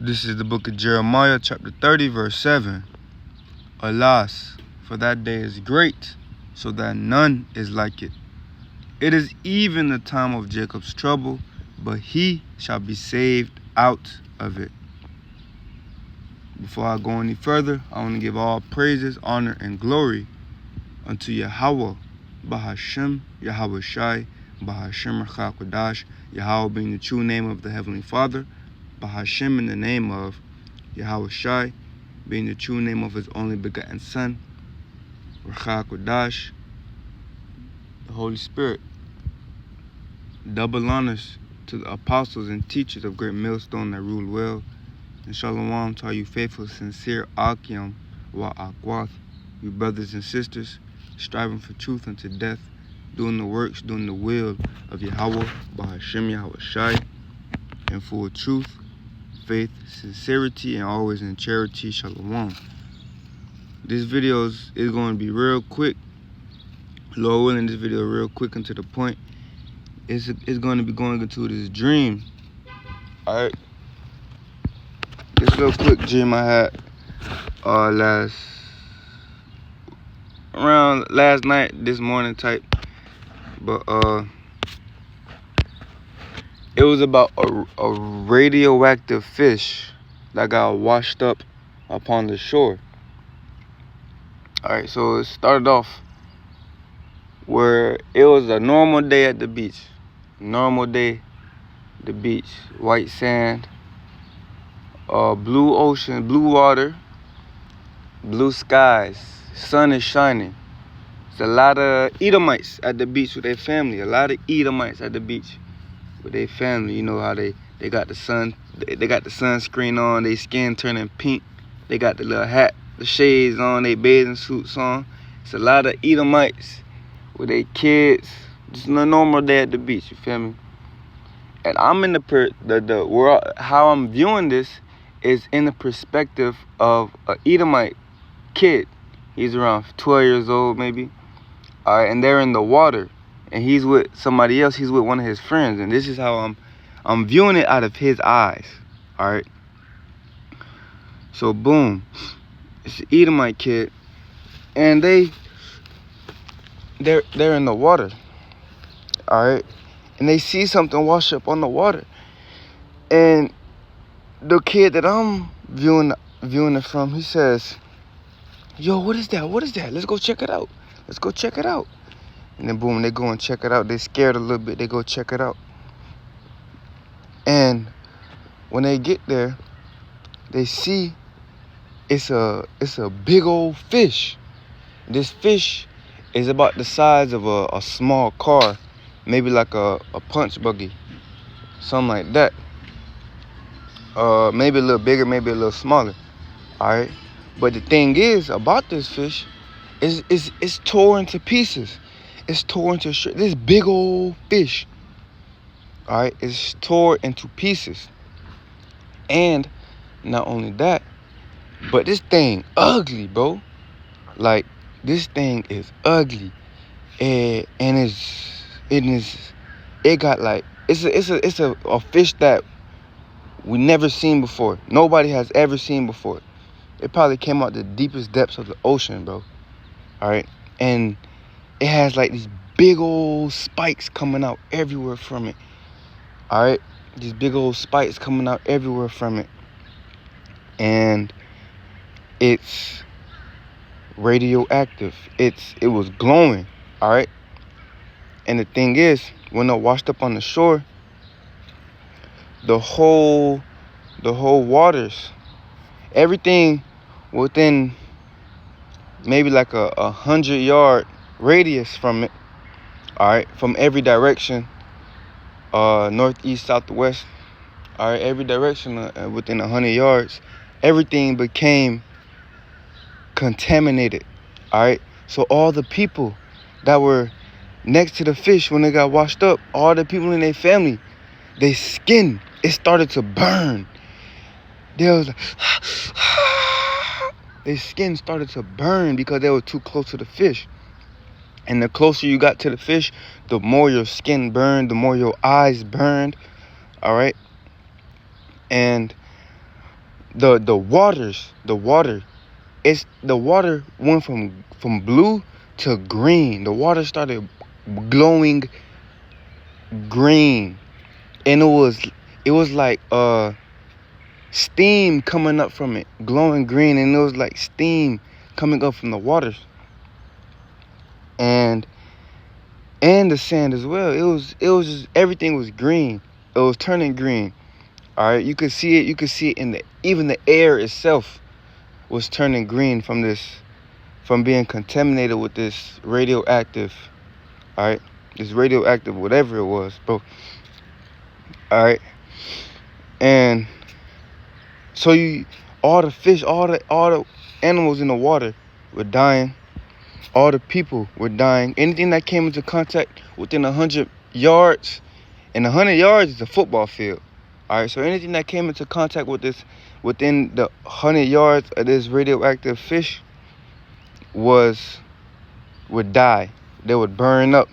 This is the book of Jeremiah, chapter 30, verse 7. Alas, for that day is great, so that none is like it. It is even the time of Jacob's trouble, but he shall be saved out of it. Before I go any further, I want to give all praises, honor, and glory unto Yahweh, Bahashem, Yahweh Shai, Bahashem Rachak Yahweh being the true name of the Heavenly Father, Bahashem in the name of Yahweh Shai, being the true name of his only begotten Son, Radioactive, the Holy Spirit. Double honors to the apostles and teachers of Great Millstone that rule well, and shalom to all you faithful, sincere Akim wa Akwath, you brothers and sisters, striving for truth unto death, doing the works, doing the will of Yahweh, Bahashem Yahweh Shai, in full truth, faith, sincerity, and always in charity. Shalom. This video is going to be real quick. Lord willing, this video real quick and to the point. It's going to be going into this dream. Alright. This real quick dream I had last night, this morning type. But it was about a radioactive fish that got washed up upon the shore. Alright, so it started off where it was a normal day at the beach. Normal day, the beach, white sand, blue ocean, blue water, blue skies, sun is shining. There's a lot of Edomites at the beach with their family. A lot of Edomites at the beach with their family. You know how they got the sun, they got the sunscreen on, their skin turning pink. They got the little hat, the shades on, they bathing suits on. It's a lot of Edomites with their kids. Just a normal day at the beach, you feel me? And I'm in the world, how I'm viewing this is in the perspective of an Edomite kid. He's around 12 years old maybe. Alright, and they're in the water. And he's with somebody else, he's with one of his friends. And this is how I'm viewing it out of his eyes. Alright. So boom. It's an Edomite kid. And they're in the water. Alright. And they see something wash up on the water. And the kid that I'm viewing it from, he says, yo, what is that? What is that? Let's go check it out. Let's go check it out. And then boom, they go and check it out. They scared a little bit. They go check it out. And when they get there, they see it's a big old fish. This fish is about the size of a small car, maybe like a punch buggy, something like that. Maybe a little bigger, maybe a little smaller. All right. But the thing is about this fish is it's torn to pieces. It's torn to this big old fish. All right, it's torn into pieces. And not only that, but this thing ugly, bro. Like this thing is ugly, and it got like it's a fish that we never seen before. Nobody has ever seen before. It probably came out the deepest depths of the ocean, bro. All right, and it has like these big old spikes coming out everywhere from it. All right, these big old spikes coming out everywhere from it, and it's radioactive. It was glowing. All right, and the thing is, when it washed up on the shore, the whole waters, everything within maybe like a 100-yard radius from it, all right, from every direction, north, east, south, west, all right, every direction within 100 yards, everything became contaminated. All right, so all the people that were next to the fish when they got washed up, all the people in their family, their skin, it started to burn. They was like, their skin started to burn because they were too close to the fish. And the closer you got to the fish, the more your skin burned, the more your eyes burned. All right. And the water, it's the water went from blue to green. The water started glowing green, and it was like steam coming up from it, glowing green, and it was like steam coming up from the waters, and the sand as well. It was just, everything was green. It was turning green. All right, you could see it. You could see it in even the air itself was turning green from being contaminated with this radioactive. All right, this radioactive whatever it was, bro. All right, and so all the fish, all the animals in the water were dying. All the people were dying. Anything that came into contact within 100 yards, and 100 yards is a football field. All right, so anything that came into contact with this within the 100 yards of this radioactive fish would die. They would burn up.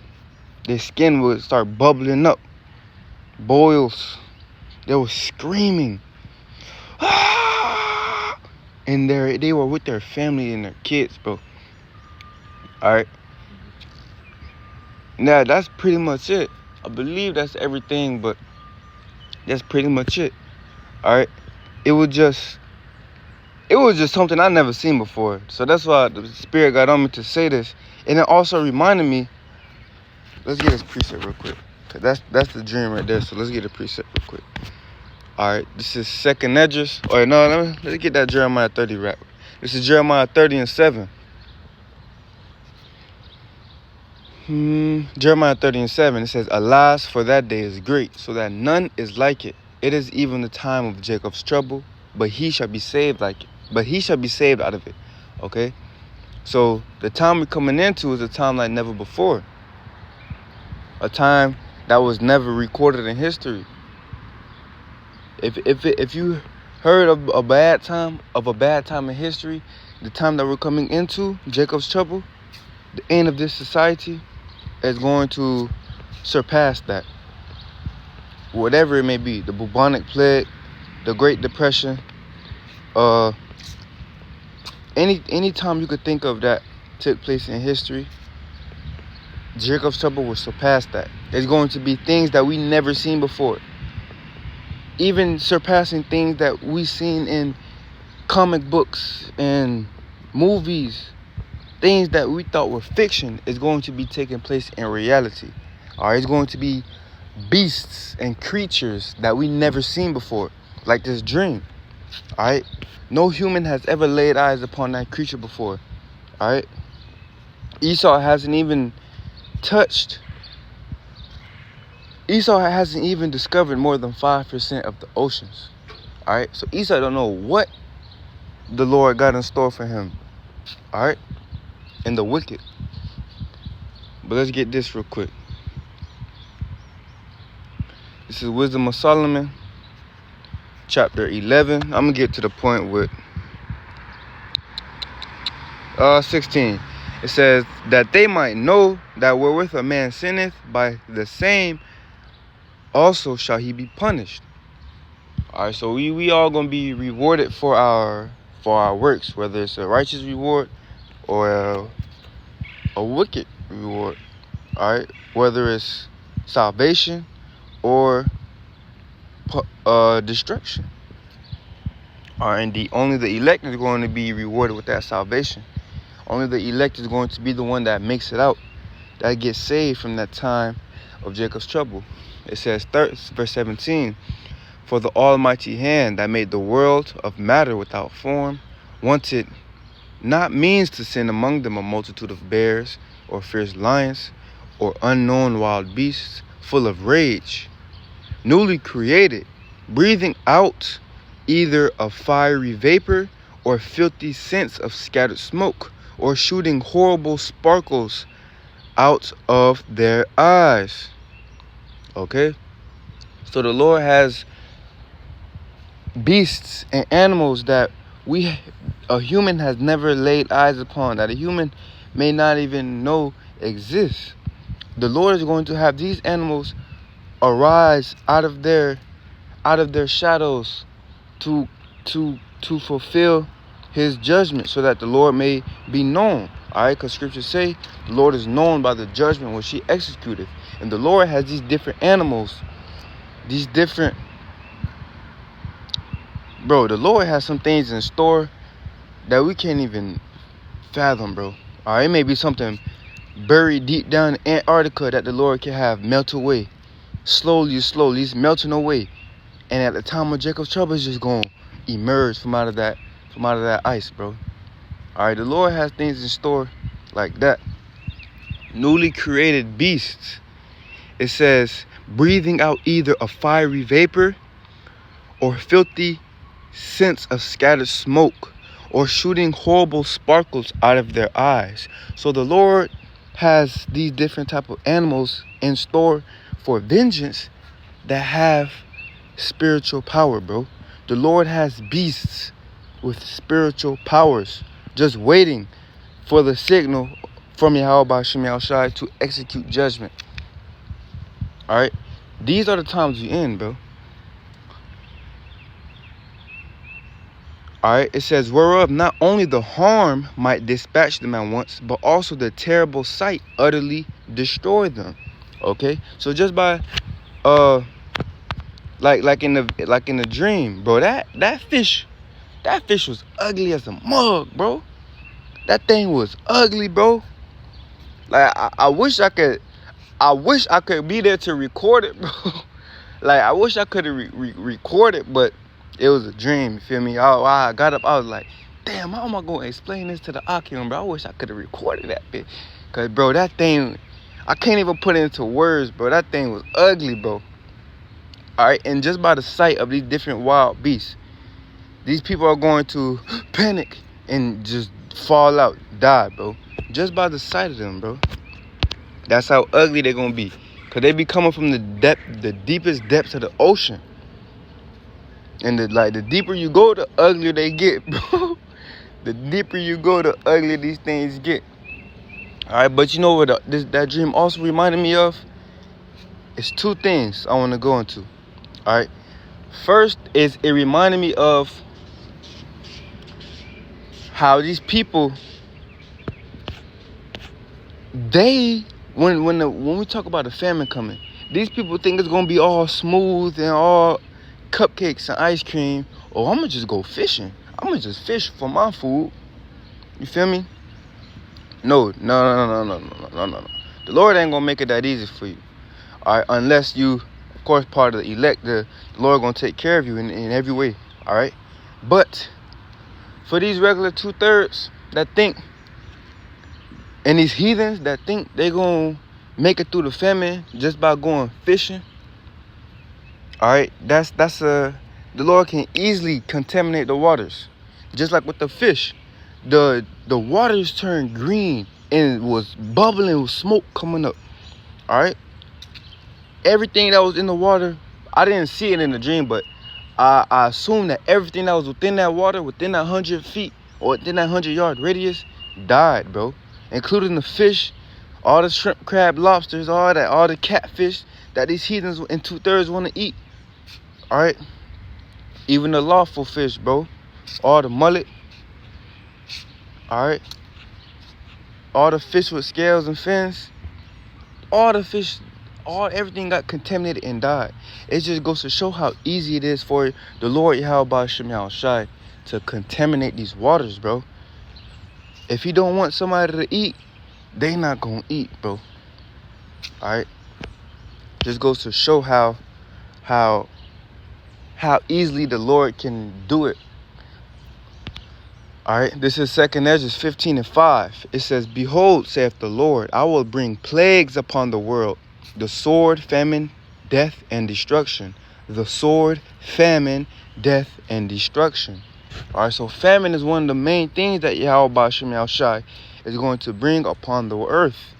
Their skin would start bubbling up. Boils. They were screaming. Ah! And they were with their family and their kids, bro. All right. Now, that's pretty much it. I believe that's everything, but that's pretty much it. All right. It was just something I never seen before. So that's why the Spirit got on me to say this. And it also reminded me, let's get this preset real quick. Cause that's the dream right there. So let's get a preset real quick. All right. This is Second Esdras. Or no, let's get that Jeremiah 30 rap. This is Jeremiah 30 and 7. Jeremiah 30 and 7, it says, "Alas, for that day is great, so that none is like it. It is even the time of Jacob's trouble, but he shall be saved like it. But he shall be saved out of it." Okay? So the time we're coming into is a time like never before. A time that was never recorded in history. If you heard of a bad time in history, the time that we're coming into, Jacob's trouble, the end of this society, is going to surpass that. Whatever it may be, the bubonic plague, the Great Depression, any time you could think of that took place in history, Jacob's trouble will surpass that. There's going to be things that we never seen before. Even surpassing things that we seen in comic books and movies. Things that we thought were fiction is going to be taking place in reality. All right, it's going to be beasts and creatures that we never seen before, like this dream. All right, no human has ever laid eyes upon that creature before. All right, Esau hasn't even discovered more than 5% of the oceans. All right, so Esau don't know what the Lord got in store for him. All right. And the wicked. But let's get this real quick. This is Wisdom of Solomon, chapter 11. I'm going to get to the point with 16. It says, "That they might know that wherewith a man sinneth, by the same also shall he be punished." All right, so we all going to be rewarded for our works, whether it's a righteous reward or a wicked reward. All right, whether it's salvation or destruction. All right, and only the elect is going to be rewarded with that salvation. Only the elect is going to be the one that makes it out, that gets saved from that time of Jacob's trouble. It says, verse 17, "For the almighty hand that made the world of matter without form wanted not means to send among them a multitude of bears or fierce lions or unknown wild beasts full of rage, newly created, breathing out either a fiery vapor or filthy scents of scattered smoke, or shooting horrible sparkles out of their eyes." Okay? So the Lord has beasts and animals that a human has never laid eyes upon, that a human may not even know exists. The Lord is going to have these animals arise out of their shadows to to fulfill his judgment, so that the Lord may be known. All right, because scriptures say the Lord is known by the judgment which he executed. And the Lord has these different animals, these different, bro, the Lord has some things in store that we can't even fathom, bro. All right, it may be something buried deep down in Antarctica that the Lord can have melt away. Slowly, it's melting away. And at the time of Jacob's trouble, it's just going to emerge from out of that ice, bro. All right, the Lord has things in store like that. Newly created beasts. It says, breathing out either a fiery vapor or filthy scents of scattered smoke, or shooting horrible sparkles out of their eyes. So the Lord has these different type of animals in store for vengeance that have spiritual power, bro. The Lord has beasts with spiritual powers just waiting for the signal from Yahweh Shem Yahushai to execute judgment. All right, these are the times we in, bro. All right, it says, whereof not only the harm might dispatch them at once, but also the terrible sight utterly destroy them. Okay, so just by like in the dream, bro, that fish was ugly as a mug, bro. That thing was ugly, bro. Like I wish I could be there to record it, bro. Like I wish I could have record it, but it was a dream, you feel me? I got up, I was like, damn, how am I going to explain this to the Akim, bro? I wish I could have recorded that bit. Because, bro, that thing, I can't even put it into words, bro. That thing was ugly, bro. All right, and just by the sight of these different wild beasts, these people are going to panic and just fall out, die, bro. Just by the sight of them, bro. That's how ugly they're going to be. Because they be coming from the deepest depths of the ocean. And the deeper you go, the uglier they get, bro. The deeper you go, the uglier these things get. All right, but you know what that dream also reminded me of? It's two things I want to go into. All right. First is it reminded me of how these people, when we talk about the famine coming, these people think it's gonna be all smooth and all cupcakes and ice cream. Oh, I'm gonna just go fishing. I'm gonna just fish for my food. You feel me? No. The Lord ain't gonna make it that easy for you. All right, unless you, of course, part of the elect. The Lord gonna take care of you in every way. All right, but for these regular 2/3 that think, and these heathens that think they gonna make it through the famine just by going fishing. All right, the Lord can easily contaminate the waters, just like with the fish. The waters turned green and it was bubbling with smoke coming up. All right, everything that was in the water, I didn't see it in the dream, but I assume that everything that was within that water, within that 100 feet or within that 100-yard radius, died, bro, including the fish, all the shrimp, crab, lobsters, all the catfish that these heathens in 2/3 want to eat. All right, even the lawful fish, bro, all the mullet, all right, all the fish with scales and fins, all the fish, everything got contaminated and died. It just goes to show how easy it is for the Lord Yahweh Shem Yahushai to contaminate these waters, bro. If he don't want somebody to eat, they not gonna eat, bro. All right, just goes to show how easily the Lord can do it. All right, this is 2 Ezra 15:5. It says, behold, saith the Lord, I will bring plagues upon the world, the sword, famine, death, and destruction. The sword, famine, death, and destruction. All right, so famine is one of the main things that Yahweh Shem Yahushai is going to bring upon the earth,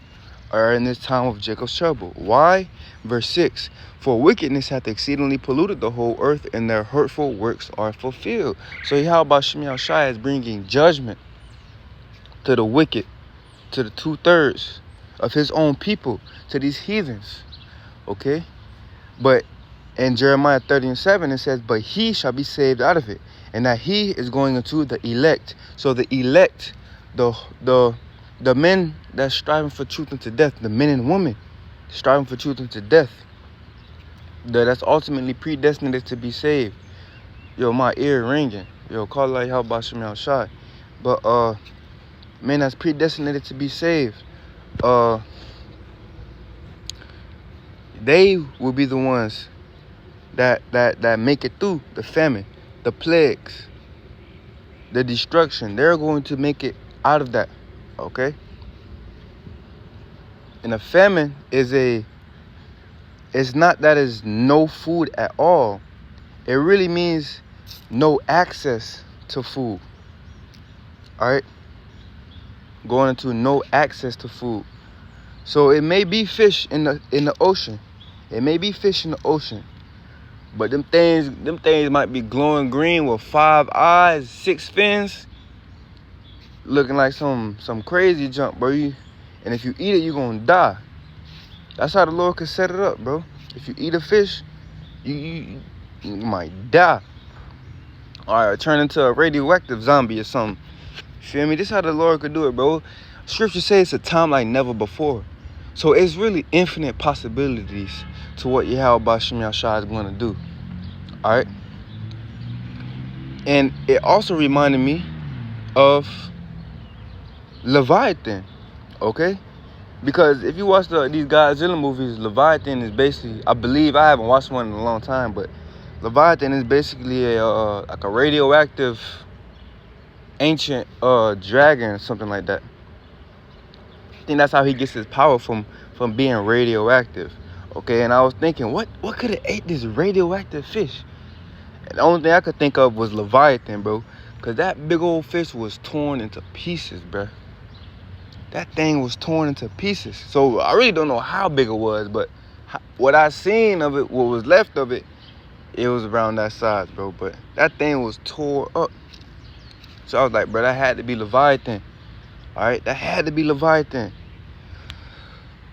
or in this time of Jacob's trouble. Why? Verse 6, for wickedness hath exceedingly polluted the whole earth, and their hurtful works are fulfilled. So Yahweh Shem Yahushai is bringing judgment to the wicked, to the 2/3 of his own people, to these heathens. Okay? But in Jeremiah 30:7, it says, but he shall be saved out of it. And that he is going into the elect. So the elect, the men that's striving for truth unto death, the men and women striving for truth unto death, that's ultimately predestinated to be saved. Yo, my ear ringing. Yo, call like how about Shemel Shai. But men that's predestinated to be saved, they will be the ones that make it through the famine, the plagues, the destruction. They're going to make it out of that. Okay? And a famine it's not that it's no food at all. It really means no access to food. Alright? Going into no access to food. So it may be fish in the ocean. It may be fish in the ocean. But them things might be glowing green with 5 eyes, 6 fins. Looking like some crazy junk, bro. And if you eat it, you're gonna die. That's how the Lord could set it up, bro. If you eat a fish, you might die. Alright, turn into a radioactive zombie or something. Feel me? This is how the Lord could do it, bro. Scripture says it's a time like never before. So it's really infinite possibilities to what Yahweh Shem Yahshua is going to do. Alright? And it also reminded me of Leviathan. Okay? Because if you watch these Godzilla movies, Leviathan is basically, I believe, I haven't watched one in a long time, but Leviathan is basically like a radioactive ancient dragon or something like that. I think that's how he gets his power, from being radioactive. Okay, and I was thinking, what could have ate this radioactive fish? And the only thing I could think of was Leviathan, bro. Because that big old fish was torn into pieces, bro. That thing was torn into pieces. So I really don't know how big it was, but what I seen of it, what was left of it, it was around that size, bro. But that thing was tore up. So I was like, bro, that had to be Leviathan. Alright, that had to be Leviathan.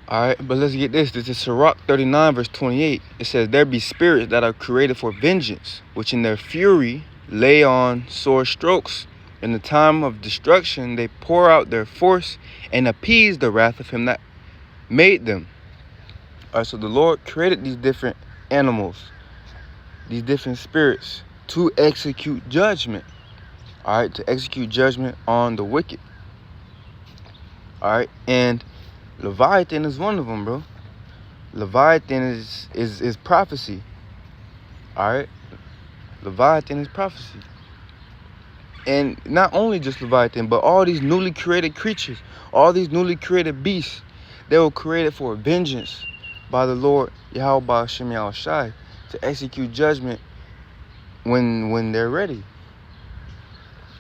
Alright, but let's get this. This is Sirach 39, verse 28. It says, there be spirits that are created for vengeance, which in their fury lay on sore strokes. In the time of destruction, they pour out their force and appease the wrath of him that made them. Alright, so the Lord created these different animals, these different spirits, to execute judgment. Alright, to execute judgment on the wicked. Alright, and Leviathan is one of them, bro. Leviathan is prophecy. Alright? Leviathan is prophecy. And not only just Leviathan, but all these newly created creatures, all these newly created beasts, they were created for vengeance by the Lord Yahweh Shem Yahushai, to execute judgment when they're ready.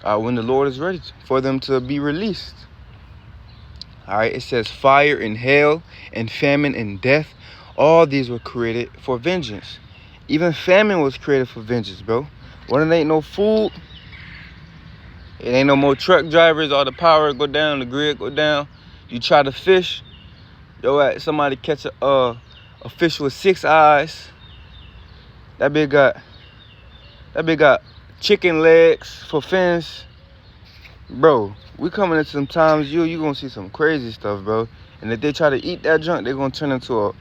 When the Lord is ready for them to be released. Alright, it says fire and hail and famine and death. All these were created for vengeance. Even famine was created for vengeance, bro. When there ain't no food, it ain't no more truck drivers, all the power go down, the grid go down. You try to fish, somebody catch a fish with 6 eyes. That big got chicken legs for fins. Bro, we coming into some times you gonna see some crazy stuff, bro. And if they try to eat that junk, they're gonna turn into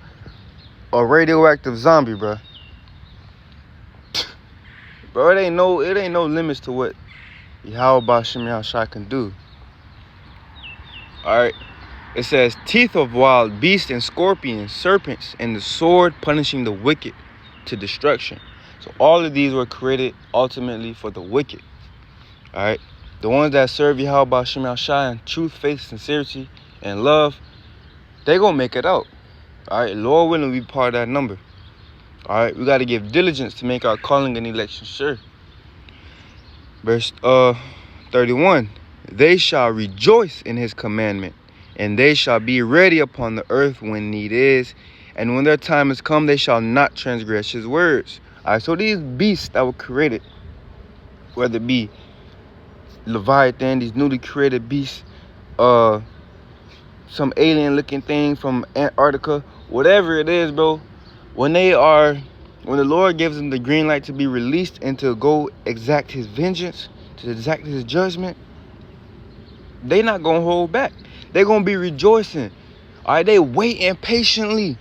a radioactive zombie, bro. Bro, it ain't no limits to what Yahweh Shem Yahushua can do. Alright. It says, teeth of wild beasts and scorpions, serpents, and the sword punishing the wicked to destruction. So all of these were created ultimately for the wicked. Alright. The ones that serve Yahweh Shem Yahushua in truth, faith, sincerity, and love, they gonna make it out. Alright, Lord willing, we be part of that number. Alright, we gotta give diligence to make our calling and election sure. Verse 31. They shall rejoice in his commandment, and they shall be ready upon the earth when need is, and when their time is come, they shall not transgress his words. Alright, so these beasts that were created, whether it be Leviathan, these newly created beasts, some alien looking thing from Antarctica, whatever it is, bro, when they are when the Lord gives them the green light to be released and to go exact his vengeance, to exact his judgment, they not going to hold back. They're going to be rejoicing. All right, they waiting patiently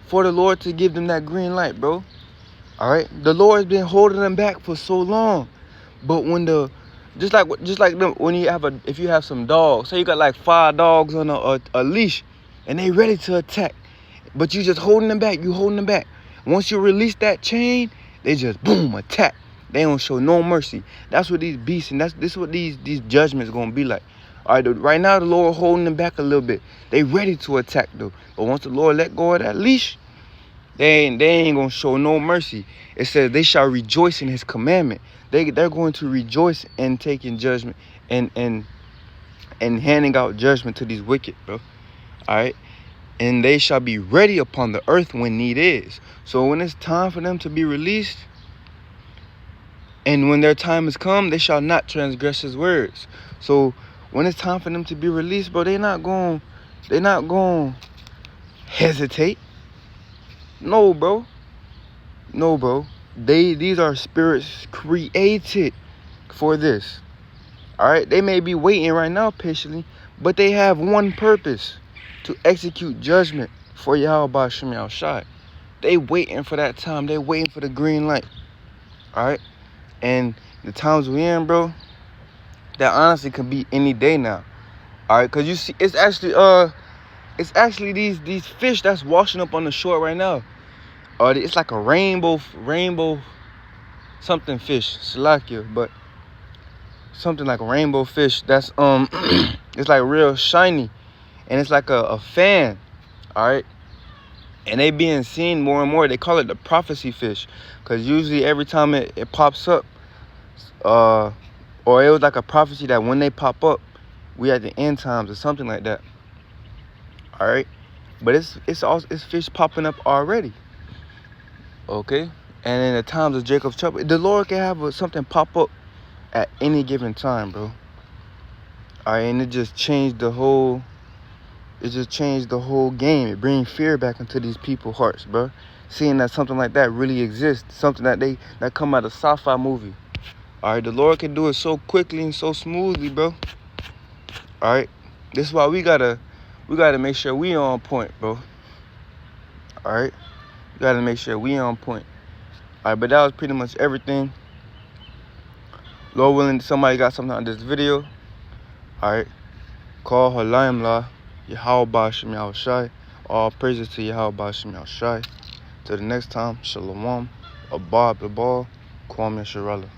for the Lord to give them that green light, bro. All right, the Lord's been holding them back for so long. But when just like them, when if you have some dogs, say you got like 5 dogs on a leash, and they ready to attack, but you just holding them back. You holding them back. Once you release that chain, they just boom attack. They don't show no mercy. That's what these beasts and this is what these judgments gonna be like. All right, right now the Lord holding them back a little bit. They ready to attack though. But once the Lord let go of that leash, they ain't gonna show no mercy. It says they shall rejoice in his commandment. They're going to rejoice in taking judgment and handing out judgment to these wicked, bro. All right. And they shall be ready upon the earth when need is. So when it's time for them to be released, and when their time has come, they shall not transgress his words. So when it's time for them to be released, bro, they're not going to hesitate. No, bro. No, bro. These are spirits created for this. All right. They may be waiting right now patiently, but they have one purpose: to execute judgment for Yahweh Shem Yahushai. They waiting for that time. They waiting for the green light. All right. And the times we in, bro, that honestly could be any day now. All right. Cause you see, it's actually these fish that's washing up on the shore right now. It's like a rainbow something fish, Salakia, but something like a rainbow fish that's it's like real shiny, and it's like a fan. All right. And they being seen more and more. They call it the prophecy fish, because usually every time it pops up, or it was like a prophecy that when they pop up, we at the end times or something like that. All right, but it's fish popping up already. Okay, and in the times of Jacob's trouble, the Lord can have something pop up at any given time, bro. All right, and it just changed the whole. It just changed the whole game. It brings fear back into these people's hearts, bro. Seeing that something like that really exists, something that come out of sci-fi movie. All right, the Lord can do it so quickly and so smoothly, bro. All right, this is why we gotta make sure we on point, bro. All right, we gotta make sure we on point. All right, but that was pretty much everything. Lord willing, somebody got something out of this video. All right, call Halayim La. Yahweh Shem Yahushai. All praises to Yahweh Shem Yahushai. Till the next time, Shalom. Abba, Abba, Kwame Sharala.